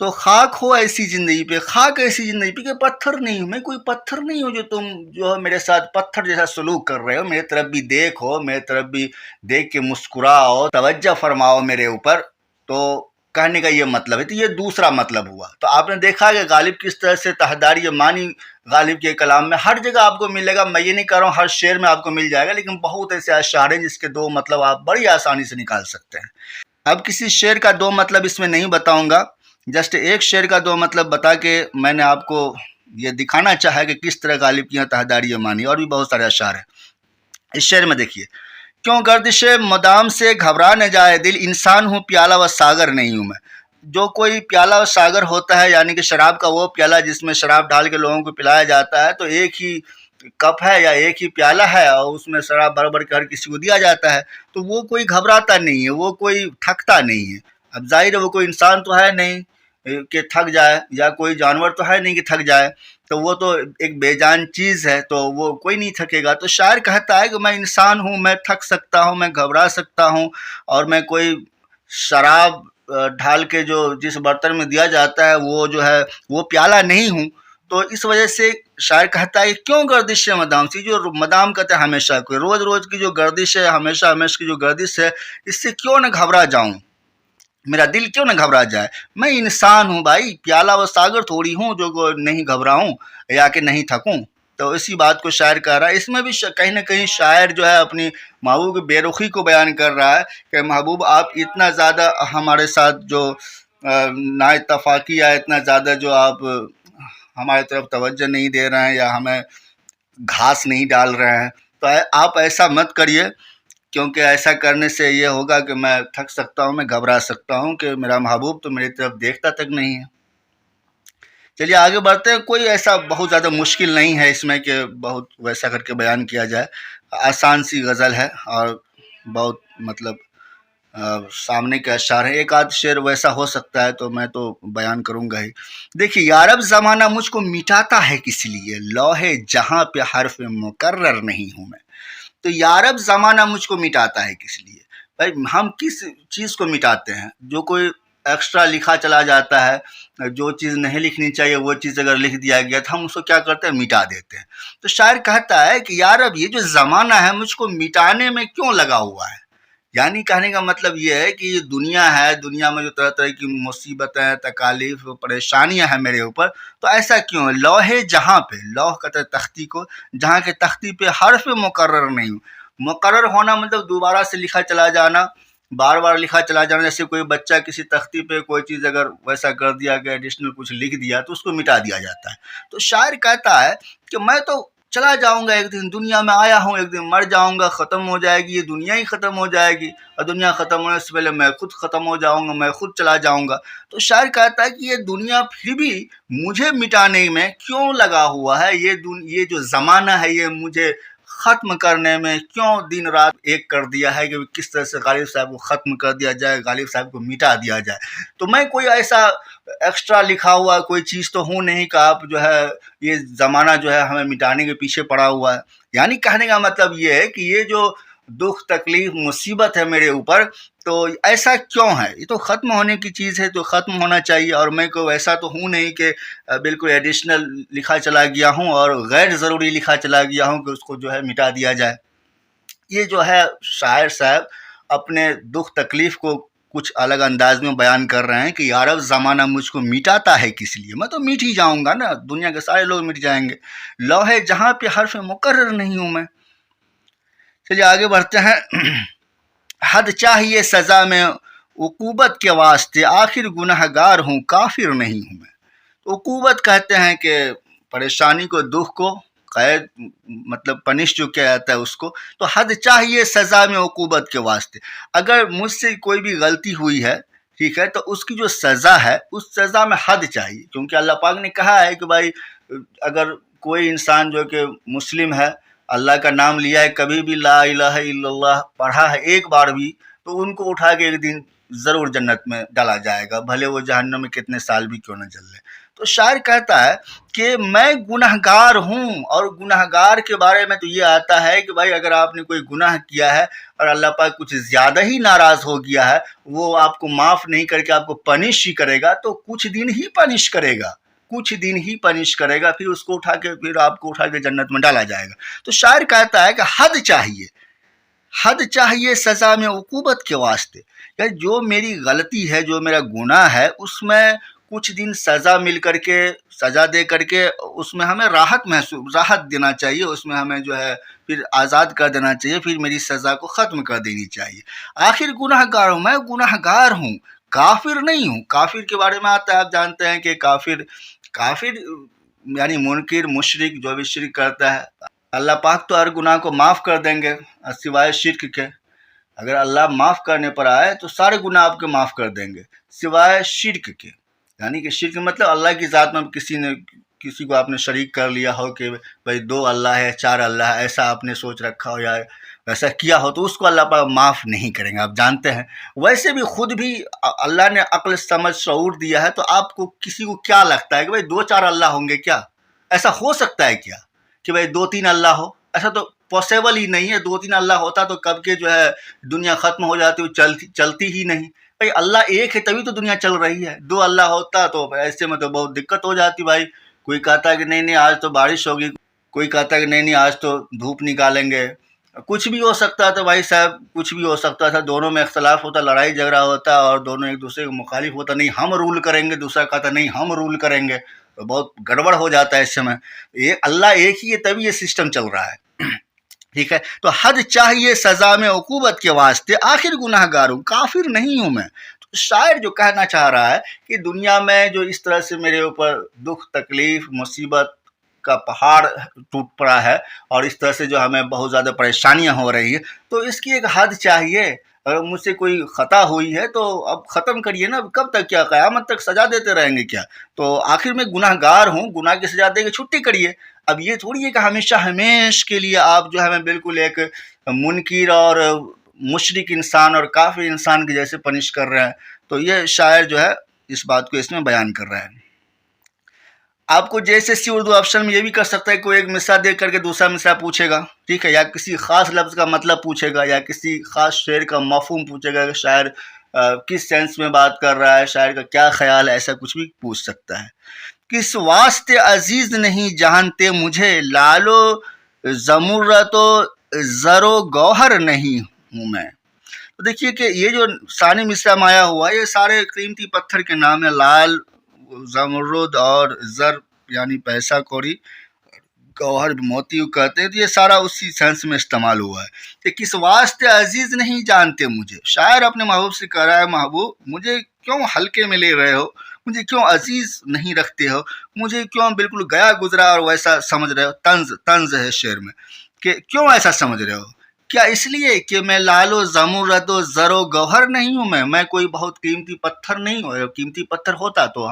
تو خاک ہو ایسی زندگی پہ، خاک ایسی زندگی پہ کہ پتھر نہیں ہوں، میں کوئی پتھر نہیں ہوں جو تم جو ہے میرے ساتھ پتھر جیسا سلوک کر رہے ہو، میرے طرف بھی دیکھو، میرے طرف بھی دیکھ کے مسکراؤ، توجہ فرماؤ میرے اوپر۔ تو کہنے کا یہ مطلب ہے، تو یہ دوسرا مطلب ہوا۔ تو آپ نے دیکھا کہ غالب کس طرح سے تحداری یہ معنی غالب کے کلام میں ہر جگہ آپ کو ملے گا، میں یہ نہیں کہہ رہا ہوں ہر شعر میں آپ کو مل جائے گا، لیکن بہت ایسے اشعار ہیں جس کے دو مطلب آپ بڑی آسانی سے نکال سکتے ہیں۔ اب کسی شعر کا دو مطلب اس میں نہیں بتاؤں گا، جسٹ ایک شعر کا دو مطلب بتا کے میں نے آپ کو یہ دکھانا چاہا کہ کس طرح غالب کی یہاں تحداری مانی، اور بھی بہت سارے اشعار ہیں۔ اس شعر میں دیکھیے، کیوں گردش مدام سے گھبرا نہ جائے دل، انسان ہوں پیالہ و ساگر نہیں ہوں میں۔ جو کوئی پیالہ و ساگر ہوتا ہے، یعنی کہ شراب کا وہ پیالہ جس میں شراب ڈال کے لوگوں کو پلایا جاتا ہے، تو ایک ہی کپ ہے یا ایک ہی پیالہ ہے اور اس میں شراب بھر بھر کے ہر کسی کو دیا جاتا ہے، تو وہ کوئی گھبراتا نہیں ہے، وہ کوئی تھکتا نہیں ہے۔ اب ظاہر ہے وہ کوئی انسان تو ہے نہیں کہ تھک جائے، یا کوئی جانور تو ہے نہیں کہ تھک جائے، تو وہ تو ایک بے جان چیز ہے، تو وہ کوئی نہیں تھکے گا۔ تو شاعر کہتا ہے کہ میں انسان ہوں، میں تھک سکتا ہوں، میں گھبرا سکتا ہوں، اور میں کوئی شراب ڈھال کے جو جس برتن میں دیا جاتا ہے وہ جو ہے وہ پیالہ نہیں ہوں۔ تو اس وجہ سے شاعر کہتا ہے کیوں گردش ہے مدام سے، جو مدام کہتے ہیں ہمیشہ کو، روز روز کی جو گردش ہے، ہمیشہ ہمیشہ کی جو گردش ہے، اس سے کیوں نہ گھبرا جاؤں، میرا دل کیوں نہ گھبرا جائے۔ میں انسان ہوں بھائی، پیالہ و ساگر تھوڑی ہوں جو نہیں گھبراؤں یا کہ نہیں تھکوں۔ تو اسی بات کو شاعر کہہ رہا ہے۔ اس میں بھی کہیں نہ کہیں شاعر جو ہے اپنی محبوب کی بے رخی کو بیان کر رہا ہے کہ محبوب آپ اتنا زیادہ ہمارے ساتھ جو نا اتفاقی یا اتنا زیادہ جو آپ ہمارے طرف توجہ نہیں دے رہے ہیں یا ہمیں گھاس نہیں ڈال رہے ہیں، تو آپ ایسا مت کریے، کیونکہ ایسا کرنے سے یہ ہوگا کہ میں تھک سکتا ہوں، میں گھبرا سکتا ہوں کہ میرا محبوب تو میری طرف دیکھتا تک نہیں ہے۔ چلیے آگے بڑھتے ہیں۔ کوئی ایسا بہت زیادہ مشکل نہیں ہے اس میں کہ بہت ویسا کر کے بیان کیا جائے، آسان سی غزل ہے اور بہت مطلب سامنے کے اشعار ہیں۔ ایک آدھ شعر ویسا ہو سکتا ہے تو میں تو بیان کروں گا ہی۔ دیکھیے، یارب زمانہ مجھ کو مٹاتا ہے کس لیے، لوح جہاں پہ حرف مقرر نہیں ہوں میں۔ تو یارب زمانہ مجھ کو مٹاتا ہے کس لیے، بھائی ہم کس چیز کو مٹاتے ہیں؟ جو کوئی ایکسٹرا لکھا چلا جاتا ہے، جو چیز نہیں لکھنی چاہیے وہ چیز اگر لکھ دیا گیا تو ہم اس کو کیا کرتے ہیں، مٹا دیتے ہیں۔ تو شاعر کہتا ہے کہ یارب یہ جو زمانہ ہے مجھ کو مٹانے میں کیوں لگا ہوا ہے، یعنی کہنے کا مطلب یہ ہے کہ یہ دنیا ہے، دنیا میں جو طرح طرح کی مصیبتیں، تکالیف، پریشانیاں ہیں میرے اوپر، تو ایسا کیوں ہے؟ لوح جہاں پہ، لوح کہتے ہیں تختی کو، جہاں کے تختی پہ حرف مقرر نہیں ہوں۔ مقرر ہونا مطلب دوبارہ سے لکھا چلا جانا، بار بار لکھا چلا جانا۔ جیسے کوئی بچہ کسی تختی پہ کوئی چیز اگر ویسا کر دیا کہ ایڈیشنل کچھ لکھ دیا تو اس کو مٹا دیا جاتا ہے۔ تو شاعر کہتا ہے کہ میں تو چلا جاؤں گا ایک دن، دنیا میں آیا ہوں، ایک دن مر جاؤں گا، ختم ہو جائے گی یہ دنیا ہی ختم ہو جائے گی، اور دنیا ختم ہونے سے پہلے میں خود ختم ہو جاؤں گا، میں خود چلا جاؤں گا۔ تو شاعر کہتا ہے کہ یہ دنیا پھر بھی مجھے مٹانے میں کیوں لگا ہوا ہے، یہ جو زمانہ ہے یہ مجھے ختم کرنے میں کیوں دن رات ایک کر دیا ہے کہ کس طرح سے غالب صاحب کو ختم کر دیا جائے، غالب صاحب کو مٹا دیا جائے۔ تو میں کوئی ایسا ایکسٹرا لکھا ہوا کوئی چیز تو ہوں نہیں کہ آپ جو ہے یہ زمانہ جو ہے ہمیں مٹانے کے پیچھے پڑا ہوا ہے۔ یعنی کہنے کا مطلب یہ ہے کہ یہ جو دکھ، تکلیف، مصیبت ہے میرے اوپر، تو ایسا کیوں ہے؟ یہ تو ختم ہونے کی چیز ہے تو ختم ہونا چاہیے، اور میں کوئی ایسا تو ہوں نہیں کہ بالکل ایڈیشنل لکھا چلا گیا ہوں اور غیر ضروری لکھا چلا گیا ہوں کہ اس کو جو ہے مٹا دیا جائے۔ یہ جو ہے شاعر صاحب اپنے دکھ تکلیف کو کچھ الگ انداز میں بیان کر رہے ہیں کہ یارب زمانہ مجھ کو مٹاتا ہے کس لیے، میں تو مٹ ہی جاؤں گا نا، دنیا کے سارے لوگ مٹ جائیں گے، لوح جہاں پہ حرف مقرر نہیں ہوں میں۔ چلیے آگے بڑھتے ہیں۔ حد چاہیے سزا میں عقوبت کے واسطے، آخر گناہ گار ہوں کافر نہیں ہوں میں۔ عقوبت کہتے ہیں کہ پریشانی کو، دکھ کو، قید مطلب پنش جو کیا جاتا ہے اس کو۔ تو حد چاہیے سزا میں عقوبت کے واسطے، اگر مجھ سے کوئی بھی غلطی ہوئی ہے، ٹھیک ہے، تو اس کی جو سزا ہے اس سزا میں حد چاہیے، کیونکہ اللہ پاک نے کہا ہے کہ بھائی اگر کوئی انسان جو کہ مسلم ہے، اللہ کا نام لیا ہے، کبھی بھی لا الہ الا اللہ پڑھا ہے ایک بار بھی، تو ان کو اٹھا کے ایک دن ضرور جنت میں ڈالا جائے گا، بھلے وہ جہنم میں کتنے سال بھی کیوں نہ جل لے۔ تو شاعر کہتا ہے کہ میں گنہگار ہوں، اور گنہگار کے بارے میں تو یہ آتا ہے کہ بھائی اگر آپ نے کوئی گناہ کیا ہے اور اللہ پاک کچھ زیادہ ہی ناراض ہو گیا ہے، وہ آپ کو معاف نہیں کر کے آپ کو پنش ہی کرے گا، تو کچھ دن ہی پنش کرے گا، کچھ دن ہی پنش کرے گا، پھر اس کو اٹھا کے پھر آپ کو اٹھا کے جنت میں ڈالا جائے گا۔ تو شاعر کہتا ہے کہ حد چاہیے، حد چاہیے سزا میں عقوبت کے واسطے، کہ جو میری غلطی ہے، جو میرا گناہ ہے، اس میں کچھ دن سزا مل کر کے، سزا دے کر کے اس میں ہمیں راحت دینا چاہیے، اس میں ہمیں جو ہے پھر آزاد کر دینا چاہیے، پھر میری سزا کو ختم کر دینی چاہیے۔ آخر گناہ گار ہوں، میں گناہ گار ہوں، کافر نہیں ہوں۔ کافر کے بارے میں آتا ہے، آپ جانتے ہیں کہ کافر یعنی منکر، مشرک، جو بھی شرک کرتا ہے، اللہ پاک تو ہر گناہ کو معاف کر دیں گے سوائے شرک کے۔ اگر اللہ معاف کرنے پر آئے تو سارے گناہ آپ کے معاف کر دیں گے سوائے شرک کے، یعنی کہ شرک مطلب اللہ کی ذات میں کسی کو آپ نے شریک کر لیا ہو کہ بھائی 2 اللہ ہے، 4 اللہ ہے، ایسا آپ نے سوچ رکھا ہو یا ایسا کیا ہو، تو اس کو اللہ پاک معاف نہیں کریں گے، آپ جانتے ہیں۔ ویسے بھی خود بھی اللہ نے عقل، سمجھ، شعور دیا ہے، تو آپ کو کسی کو کیا لگتا ہے کہ بھائی 2-4 اللہ ہوں گے؟ کیا ایسا ہو سکتا ہے کیا کہ بھائی 2-3 اللہ ہو؟ ایسا تو پاسبل ہی نہیں ہے۔ 2-3 اللہ ہوتا تو کب کے جو ہے دنیا ختم ہو جاتی، چلتی ہی نہیں۔ بھائی اللہ ایک ہے تبھی تو دنیا چل رہی ہے، 2 اللہ ہوتا تو ایسے میں تو بہت دقت ہو جاتی بھائی۔ کوئی کہتا ہے کہ نہیں آج تو بارش ہوگی، کوئی کہتا ہے کہ نہیں آج تو دھوپ نکالیں گے، کچھ بھی ہو سکتا تھا بھائی صاحب، کچھ بھی ہو سکتا تھا، دونوں میں اختلاف ہوتا، لڑائی جھگڑا ہوتا اور دونوں ایک دوسرے کے مخالف ہوتا، نہیں ہم رول کریں گے، دوسرا کہتا نہیں ہم رول کریں گے، تو بہت گڑبڑ ہو جاتا ہے اس سمے۔ یہ اللہ ایک ہی ہے تبھی یہ سسٹم چل رہا ہے، ٹھیک ہے۔ تو حد چاہیے سزا میں عقوبت کے واسطے، آخر گناہ گار ہوں، کافر نہیں ہوں میں۔ تو شاعر جو کہنا چاہ رہا ہے کہ دنیا میں جو اس طرح سے میرے اوپر دکھ، تکلیف، مصیبت کا پہاڑ ٹوٹ پڑا ہے، اور اس طرح سے جو ہمیں بہت زیادہ پریشانیاں ہو رہی ہیں، تو اس کی ایک حد چاہیے۔ اگر مجھ سے کوئی خطا ہوئی ہے تو اب ختم کریے نا، کب تک، کیا قیامت تک سزا دیتے رہیں گے کیا؟ تو آخر میں گناہ گار ہوں، گناہ کی سزا دے کے چھٹی کریے۔ اب یہ تھوڑی ہے کہ ہمیشہ کے لیے آپ جو ہے بالکل ایک منکر اور مشرک انسان اور کافر انسان کے جیسے پنش کر رہے ہیں۔ تو یہ شاعر جو ہے اس بات کو اس میں بیان کر رہا ہے۔ آپ کو جیسے سی اردو آپشن میں یہ بھی کر سکتا ہے، کوئی ایک مصرع دیکھ کر کے دوسرا مصرع پوچھے گا، ٹھیک ہے، یا کسی خاص لفظ کا مطلب پوچھے گا، یا کسی خاص شعر کا مفہوم پوچھے گا کہ شاعر کس سینس میں بات کر رہا ہے، شاعر کا کیا خیال ہے، ایسا کچھ بھی پوچھ سکتا ہے۔ کس واسطے عزیز نہیں جانتے مجھے، لالو زمرد و زر و گوہر نہیں ہوں میں۔ تو دیکھیے کہ یہ جو ثانی مصرع میں آیا ہوا ہے، یہ سارے قیمتی پتھر کے نام ہے، لال، زمرد اور زر یعنی پیسہ کوڑی، گوہر موتی کہتے ہیں، تو یہ سارا اسی سینس میں استعمال ہوا ہے کہ کس واسطے عزیز نہیں جانتے مجھے۔ شاعر اپنے محبوب سے کہہ رہا ہے، محبوب مجھے کیوں ہلکے میں لے رہے ہو، مجھے کیوں عزیز نہیں رکھتے ہو، مجھے کیوں بالکل گیا گزرا اور ویسا سمجھ رہے ہو۔ طنز ہے شعر میں کہ کیوں ایسا سمجھ رہے ہو؟ کیا اس لیے کہ میں لال و زمرد و زر و گوہر نہیں ہوں، میں کوئی بہت قیمتی پتھر نہیں ہوں؟ قیمتی پتھر ہوتا تو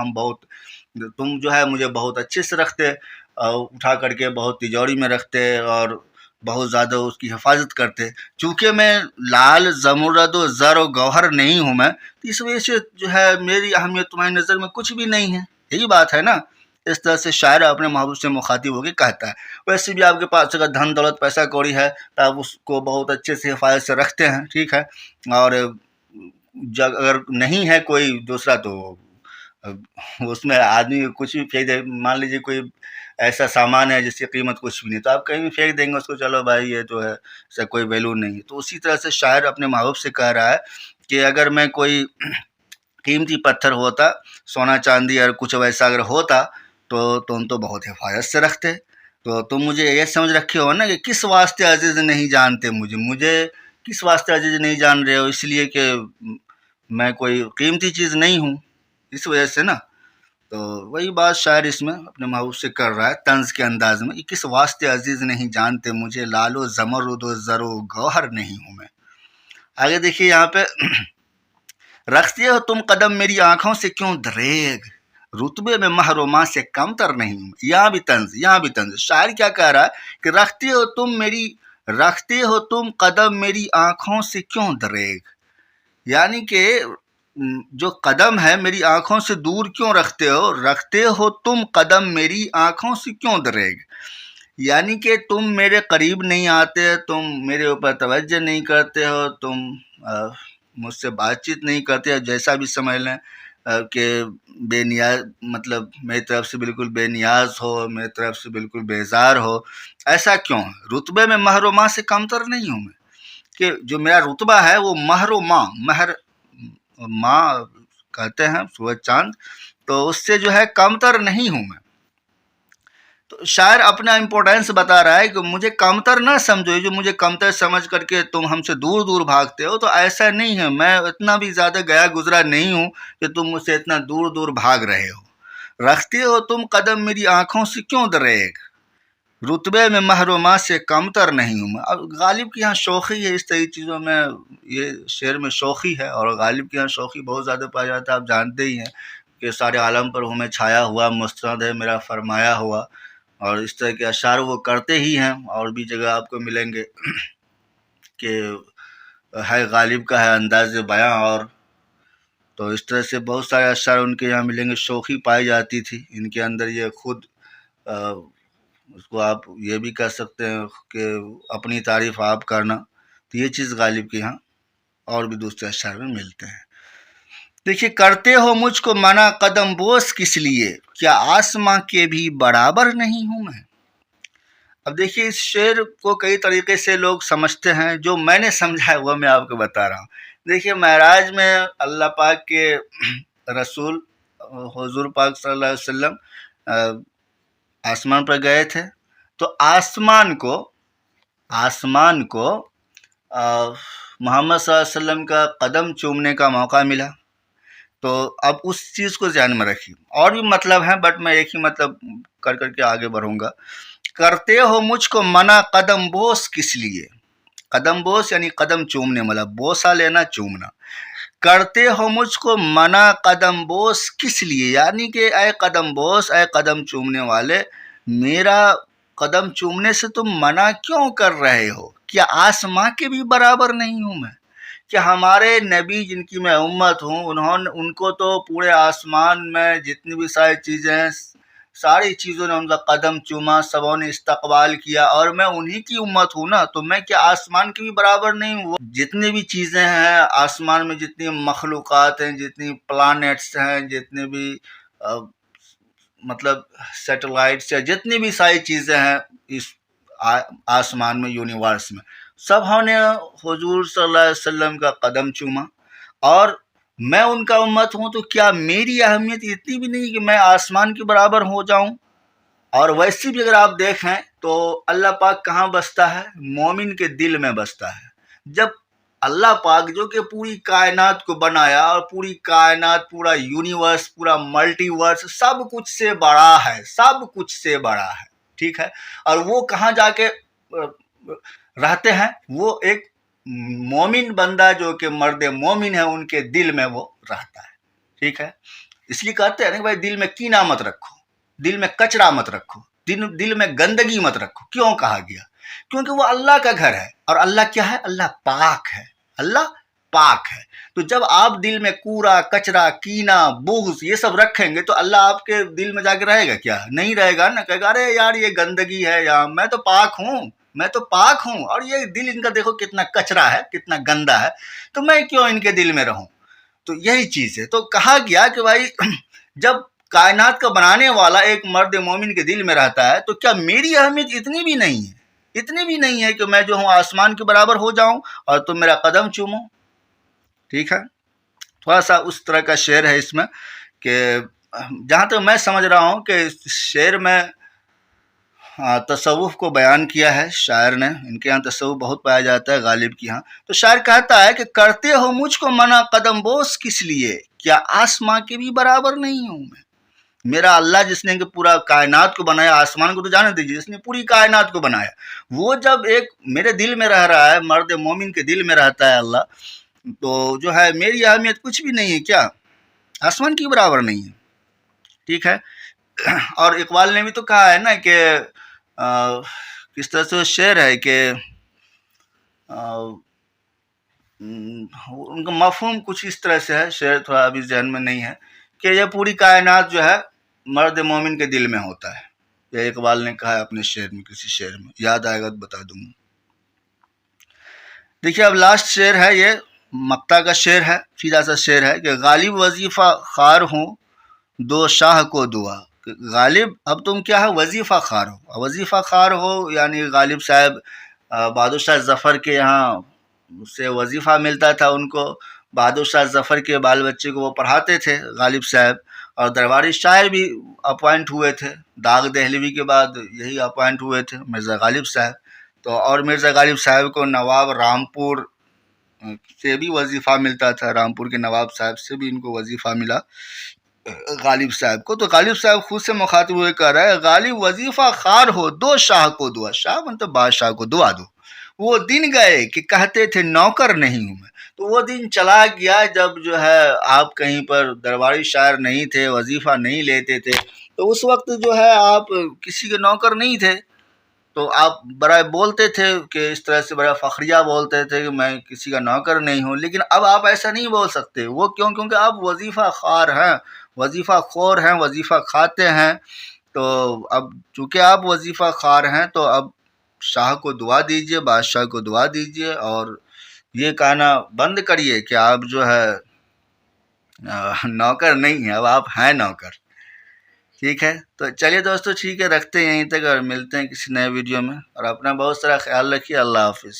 تم جو ہے مجھے بہت اچھے سے رکھتے، اٹھا کر کے بہت تجوری میں رکھتے اور بہت زیادہ اس کی حفاظت کرتے۔ چونکہ میں لال، زمرد و زر و گوہر نہیں ہوں میں، تو اس وجہ سے جو ہے میری اہمیت تمہاری نظر میں کچھ بھی نہیں ہے۔ یہی بات ہے نا۔ اس طرح سے شاعر اپنے محبوب سے مخاطب ہو کے کہتا ہے۔ ویسے بھی آپ کے پاس اگر دھن دولت، پیسہ کوڑی ہے تو آپ اس کو بہت اچھے سے حفاظت سے رکھتے ہیں، ٹھیک ہے، اور اگر نہیں ہے کوئی دوسرا تو اس میں آدمی کچھ بھی پھینک دے، مان لیجیے کوئی ایسا سامان ہے جس کی قیمت کچھ بھی نہیں، تو آپ کہیں بھی پھینک دیں گے اس کو، چلو بھائی یہ تو ہے، اس کا کوئی ویلو نہیں ہے۔ تو اسی طرح سے شاعر اپنے محبوب سے کہہ رہا ہے کہ اگر میں کوئی قیمتی پتھر ہوتا، سونا چاندی اور کچھ ویسا اگر ہوتا تو تم تو بہت حفاظت سے رکھتے۔ تو تم مجھے یہ سمجھ رکھے ہو نا کہ کس واسطے عزیز نہیں جانتے مجھے کس واسطے عزیز نہیں جان رہے ہو، اس لیے کہ میں کوئی قیمتی چیز نہیں ہوں، اس وجہ سے نا۔ تو وہی بات شاعر اس میں اپنے محبوب سے کر رہا ہے طنز کے انداز میں، کس واسطے عزیز نہیں جانتے مجھے، لال و زمرد و زر و گوہر نہیں ہوں میں۔ آگے دیکھیے یہاں پہ، رکھتے ہو تم قدم میری آنکھوں سے کیوں دریغ، رتبے میں مہر و ماں سے کم تر نہیں ہوں۔ یہاں بھی طنز، شاعر کیا کہہ رہا ہے کہ رکھتے ہو تم قدم میری آنکھوں سے کیوں دریغ، یعنی کہ جو قدم ہے میری آنکھوں سے دور کیوں رکھتے ہو تم قدم میری آنکھوں سے کیوں دریگ؟ یعنی کہ تم میرے قریب نہیں آتے، تم میرے اوپر توجہ نہیں کرتے ہو، تم مجھ سے بات چیت نہیں کرتے ہو، جیسا بھی سمجھ لیں کہ بے نیاز، مطلب میری طرف سے بالکل بے نیاز ہو، میری طرف سے بالکل بیزار ہو، ایسا کیوں؟ رتبے میں مہر و ماں سے کمتر نہیں ہوں میں، کہ جو میرا رتبہ ہے وہ مہر و ماں، مہر ماں کہتے ہیں سورج چاند، تو اس سے جو ہے کمتر نہیں ہوں میں۔ تو شاعر اپنا امپورٹینس بتا رہا ہے کہ مجھے کمتر نہ سمجھو، جو مجھے کمتر سمجھ کر کے تم ہم سے دور دور بھاگتے ہو، تو ایسا نہیں ہے، میں اتنا بھی زیادہ گیا گزرا نہیں ہوں کہ تم مجھ سے اتنا دور دور بھاگ رہے ہو۔ رکھتے ہو تم قدم میری آنکھوں سے کیوں دریگ؟ رتبے میں مہر و ماں سے کمتر نہیں ہوں میں۔ اب غالب کی یہاں شوخی ہے اس طرح کی چیزوں میں، یہ شعر میں شوخی ہے، اور غالب کے یہاں شوخی بہت زیادہ پایا جاتا ہے، آپ جانتے ہی ہیں کہ سارے عالم پر ہمیں چھایا ہوا مستند ہے میرا فرمایا ہوا، اور اس طرح کے اشعار وہ کرتے ہی ہیں، اور بھی جگہ آپ کو ملیں گے کہ ہے غالب کا ہے انداز بیاں، اور تو اس طرح سے بہت سارے اشعار ان کے یہاں ملیں گے، شوخی پائی جاتی تھی ان کے اندر، یہ خود اس کو آپ یہ بھی کہہ سکتے ہیں کہ اپنی تعریف آپ کرنا، تو یہ چیز غالب کے یہاں اور بھی دوسرے اشعار میں ملتے ہیں۔ دیکھیے، کرتے ہو مجھ کو منع قدم بوس کس لیے، کیا آسماں کے بھی برابر نہیں ہوں میں؟ اب دیکھیے، اس شعر کو کئی طریقے سے لوگ سمجھتے ہیں، جو میں نے سمجھا ہے وہ میں آپ کو بتا رہا ہوں۔ دیکھیے، معراج میں اللہ پاک کے رسول حضور پاک صلی اللہ علیہ وسلم آسمان پر گئے تھے، تو آسمان کو محمد صلی اللہ علیہ وسلم کا قدم چومنے کا موقع ملا۔ تو اب اس چیز کو ذہن میں رکھیے، اور بھی مطلب ہیں بٹ میں ایک ہی مطلب کر کے آگے بڑھوں گا۔ کرتے ہو مجھ کو منع قدم بوس کس لیے، قدم بوس یعنی قدم چومنے والا، بوسا لینا چومنا۔ کرتے ہو مجھ کو منع قدم بوس کس لیے، یعنی کہ اے قدم بوس، اے قدم چومنے والے، میرا قدم چومنے سے تم منع کیوں کر رہے ہو؟ کیا آسماں کے بھی برابر نہیں ہوں میں؟ کہ ہمارے نبی جن کی میں امت ہوں، ان کو تو پورے آسمان میں جتنی بھی ساری چیزیں ہیں، ساری چیزوں نے ان کا قدم چوما، سبوں نے استقبال کیا، اور میں انہی کی امت ہوں نا، تو میں کیا آسمان کے بھی برابر نہیں ہوں؟ جتنی بھی چیزیں ہیں آسمان میں، جتنی مخلوقات ہیں، جتنی پلانٹس ہیں، جتنے بھی مطلب سیٹلائٹس یا جتنی بھی ساری چیزیں ہیں اس آسمان میں، یونیورس میں، سب نے حضور صلی اللہ علیہ وسلم کا قدم چوما، اور میں ان کا امت ہوں، تو کیا میری اہمیت اتنی بھی نہیں کہ میں آسمان کے برابر ہو جاؤں؟ اور ویسے بھی اگر آپ دیکھیں تو اللہ پاک کہاں بستا ہے؟ مومن کے دل میں بستا ہے۔ جب اللہ پاک جو کہ پوری کائنات کو بنایا، اور پوری کائنات، پورا یونیورس، پورا ملٹی ورس سب کچھ سے بڑا ہے، سب کچھ سے بڑا ہے، ٹھیک ہے، اور وہ کہاں جا کے رہتے ہیں؟ وہ ایک مومن بندہ جو کہ مرد مومن ہے، ان کے دل میں وہ رہتا ہے، ٹھیک ہے۔ اس لیے کہتے ہیں کہ بھائی دل میں کینہ مت رکھو، دل میں کچرا مت رکھو، دل میں گندگی مت رکھو۔ کیوں کہا گیا؟ کیونکہ وہ اللہ کا گھر ہے، اور اللہ کیا ہے؟ اللہ پاک ہے، اللہ پاک ہے۔ تو جب آپ دل میں کوڑا کچرا، کینہ، بغض یہ سب رکھیں گے، تو اللہ آپ کے دل میں جا کے رہے گا کیا؟ نہیں رہے گا نا، کہے گا ارے یار یہ گندگی ہے یہاں، میں تو پاک ہوں، میں تو پاک ہوں، اور یہ دل ان کا دیکھو کتنا کچرا ہے، کتنا گندا ہے، تو میں کیوں ان کے دل میں رہوں؟ تو یہی چیز ہے۔ تو کہا گیا کہ بھائی جب کائنات کا بنانے والا ایک مرد مومن کے دل میں رہتا ہے، تو کیا میری اہمیت اتنی بھی نہیں ہے، اتنی بھی نہیں ہے کہ میں جو ہوں آسمان کے برابر ہو جاؤں اور تم میرا قدم چومو؟ ٹھیک ہے، تھوڑا سا اس طرح کا شعر ہے اس میں، کہ جہاں تک میں سمجھ رہا ہوں کہ شعر میں تصوف کو بیان کیا ہے شاعر نے، ان کے یہاں تصوف بہت پایا جاتا ہے، غالب کے یہاں۔ تو شاعر کہتا ہے کہ کرتے ہو مجھ کو منع قدم بوس کس لیے، کیا آسماں کے بھی برابر نہیں ہوں میں؟ میرا اللہ جس نے کہ پورا کائنات کو بنایا، آسمان کو تو جانے دیجیے، جس نے پوری کائنات کو بنایا، وہ جب ایک میرے دل میں رہ رہا ہے، مرد مومن کے دل میں رہتا ہے اللہ، تو جو ہے میری اہمیت کچھ بھی نہیں ہے کیا؟ آسمان کی برابر نہیں ہے، ٹھیک ہے۔ اور اقبال نے بھی تو کہا ہے نا کہ کس طرح سے شعر ہے کہ ان کا مفہوم کچھ اس طرح سے ہے، شعر تھوڑا ابھی ذہن میں نہیں ہے، کہ یہ پوری کائنات جو ہے مرد مومن کے دل میں ہوتا ہے. یہ اقبال نے کہا ہے اپنے شعر میں، کسی شعر میں، یاد آئے گا تو بتا دوں گا. دیکھیے اب لاسٹ شعر ہے، یہ مکتا کا شعر ہے، سیدھا سا شعر ہے کہ غالب وظیفہ خوار ہوں دو شاہ کو دعا. غالب اب تم کیا ہے، وظیفہ خوار ہو. وظیفہ خوار ہو یعنی غالب صاحب بہادر شاہ ظفر کے یہاں سے وظیفہ ملتا تھا ان کو. بہادر شاہ ظفر کے بال بچے کو وہ پڑھاتے تھے غالب صاحب، اور درباری شاعر بھی اپوائنٹ ہوئے تھے. داغ دہلوی کے بعد یہی اپوائنٹ ہوئے تھے مرزا غالب صاحب. تو اور مرزا غالب صاحب کو نواب رامپور سے بھی وظیفہ ملتا تھا، رامپور کے نواب صاحب سے بھی ان کو وظیفہ ملا غالب صاحب کو. تو غالب صاحب خود سے مخاطب ہوئے کہہ رہا ہے غالب وظیفہ خوار ہو دو شاہ کو دعا. شاہ مطلب بادشاہ کو دعا دو. وہ دن گئے کہ کہتے تھے نوکر نہیں ہوں میں. تو وہ دن چلا گیا جب جو ہے آپ کہیں پر درباری شاعر نہیں تھے، وظیفہ نہیں لیتے تھے، تو اس وقت جو ہے آپ کسی کے نوکر نہیں تھے. تو آپ بڑا بولتے تھے کہ اس طرح سے بڑا فخریہ بولتے تھے کہ میں کسی کا نوکر نہیں ہوں. لیکن اب آپ ایسا نہیں بول سکتے. وہ کیوں؟ کیونکہ آپ وظیفہ خوار ہیں، وظیفہ خور ہیں، وظیفہ کھاتے ہیں. تو اب چونکہ آپ وظیفہ خوار ہیں تو اب شاہ کو دعا دیجئے، بادشاہ کو دعا دیجئے، اور یہ کہنا بند کریے کہ آپ جو ہے نوکر نہیں ہیں، اب آپ ہیں نوکر. ٹھیک ہے، تو چلیے دوستو، ٹھیک ہے، رکھتے ہیں یہیں تک اور ملتے ہیں کسی نئے ویڈیو میں. اور اپنا بہت سارا خیال رکھیے. اللہ حافظ.